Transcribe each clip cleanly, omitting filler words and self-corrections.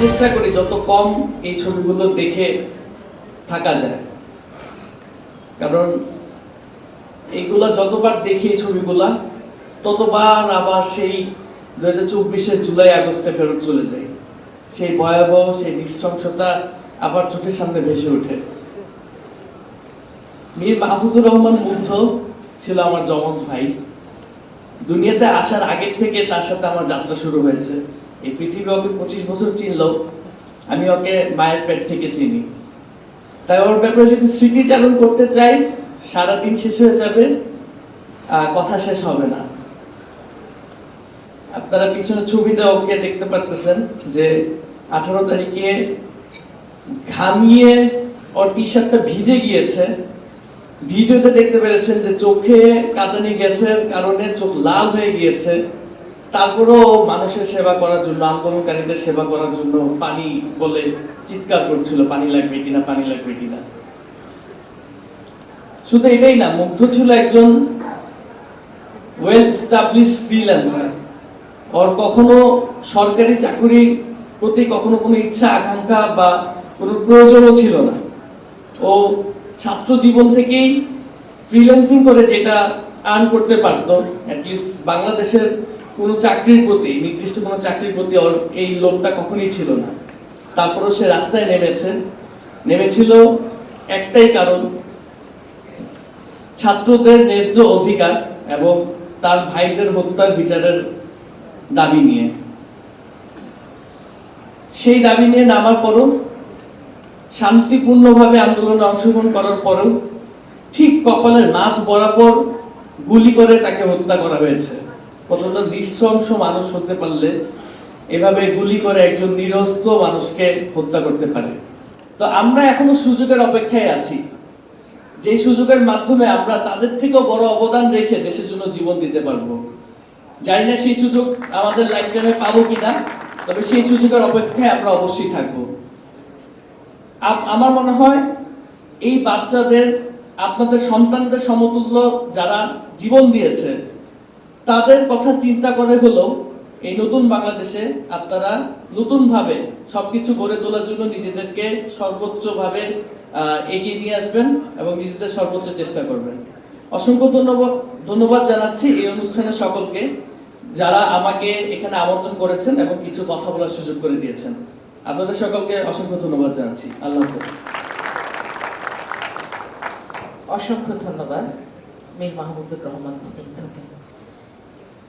চেষ্টা করি যত কম এই ছবিগুলো দেখে থাকা যায়, কারণ এইগুলা যতবার দেখি এই ছবিগুলা ততবার আবার সেই 2024-এর জুলাই আগস্টে ফেরত চলে যাই। সেই ভয়াবহ সেই নৃশংসতা আবার চোখের সামনে ভেসে ওঠে। মীর মাহফুজুর রহমান মুগ্ধ ছিল আমার যমজ ভাই। দুনিয়াতে আসার আগের থেকে তার সাথে আমার যাত্রা শুরু হয়েছে। এই পৃথিবী ওকে 25 বছর চিনলেও আমি ওকে মায়ের পেট থেকে চিনি। তাই ওর ব্যাপারে যদি স্মৃতিচারণ করতে চাই সারাদিন শেষ হয়ে যাবে, কথা শেষ হবে না। আপনারা পিছনে ছবিতে ওকে দেখতে পারতেছেন যে 18 তারিখে ঘামিয়ে ওর টি শার্টটা ভিজে গিয়েছে। ভিডিওতে দেখতে পেরেছেন যে চোখে কাঁদানি গ্যাসের কারণে চোখ লাল হয়ে গিয়েছে। তারপরেও মানুষের সেবা করার জন্য, আন্দোলনকারীদের সেবা করার জন্য পানি বলে চিৎকার করছিল, পানি লাগবে কিনা, পানি লাগবে কিনা। শুধু এটাই না, মুগ্ধ ছিল একজন ওয়েল এস্টাবলিশ ফ্রিল্যান্সার। ওর কখনো সরকারি চাকরির প্রতি কখনো কোনো ইচ্ছা আকাঙ্ক্ষা বা কোনো প্রয়োজনও ছিল না। ও ছাত্র জীবন থেকেই ফ্রিল্যান্সিং করে যেটা আর্ন করতে পারতো, অ্যাটলিস্ট বাংলাদেশের কোনো চাকরির প্রতি, নির্দিষ্ট কোনো চাকরির প্রতি ওর এই লোভটা কখনোই ছিল না। তারপরও সে রাস্তায় নেমেছিল একটাই কারণ, ছাত্রদের ন্যায্য অধিকার এবং তার ভাইদের হত্যার বিচারের দাবি নিয়ে। সেই দাবি নিয়ে নামার পরও, শান্তিপূর্ণভাবে আন্দোলনে অংশগ্রহণ করার পরেও ঠিক কপালের মাঝ বরাবর গুলি করে তাকে হত্যা করা হয়েছে। কতটা নৃশংস মানুষ হতে পারলে এভাবে গুলি করে একজন নিরস্ত্র মানুষকে হত্যা করতে পারে। তো আমরা এখনো সুযোগের অপেক্ষায় আছি, যে সুযোগের মাধ্যমে আমরা তাদের থেকেও বড় অবদান রেখে দেশের জন্য জীবন দিতে পারবো। জানি না সেই সুযোগ আমাদের লাইফ টাইমে পাবো কিনা, তবে সেই সুযোগের অপেক্ষায় আমরা অবশ্যই থাকবো। আমার মনে হয় এই বাচ্চাদের, আপনাদের সন্তানদের সমতুল্য যারা জীবন দিয়েছে, তাদের কথা চিন্তা করে হলেও এই নতুন বাংলাদেশে আপনারা নতুনভাবে সবকিছু গড়ে তোলার জন্য নিজেদেরকে সর্বোচ্চভাবে এগিয়ে নিয়ে আসবেন এবং নিজেদের সর্বোচ্চ চেষ্টা করবেন। অসংখ্য ধন্যবাদ জানাচ্ছি এই অনুষ্ঠানের সকলকে, যারা আমাকে এখানে আমন্ত্রণ করেছেন এবং কিছু কথা বলার সুযোগ করে দিয়েছেন। আপনাদের সকলকে অসংখ্য ধন্যবাদ জানাচ্ছি। আল্লাহ হাফেজ। অসংখ্য ধন্যবাদ মীর মাহমুদুর রহমান স্নিগ্ধকে।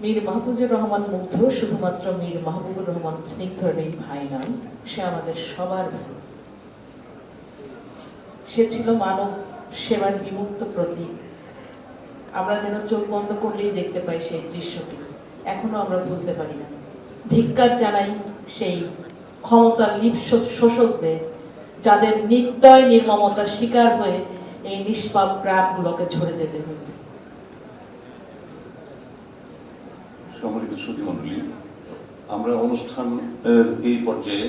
মীর মাহফুজুর রহমান মুগ্ধ শুধুমাত্র মীর মাহবুবুর রহমান স্নিগ্ধর এই ভাই নয়, সে আমাদের সবার ভাই। সে ছিল মানব সেবার বিমুক্ত প্রতীক। আমরা যেন চোখ বন্ধ করলেই দেখতে পাই সেই দৃশ্যটি, এখনো আমরা ভুলতে পারি না। ধিক্কার জানাই সেই ক্ষমতার লিপ্স শোষকদের, যাদের নির্দয় নির্মমতার শিকার হয়ে এই নিষ্পাপ প্রাণগুলোকে ঝরে যেতে হয়েছে। সম্মানিত সুধী মণ্ডলী, আমরা অনুষ্ঠানের এই পর্যায়ে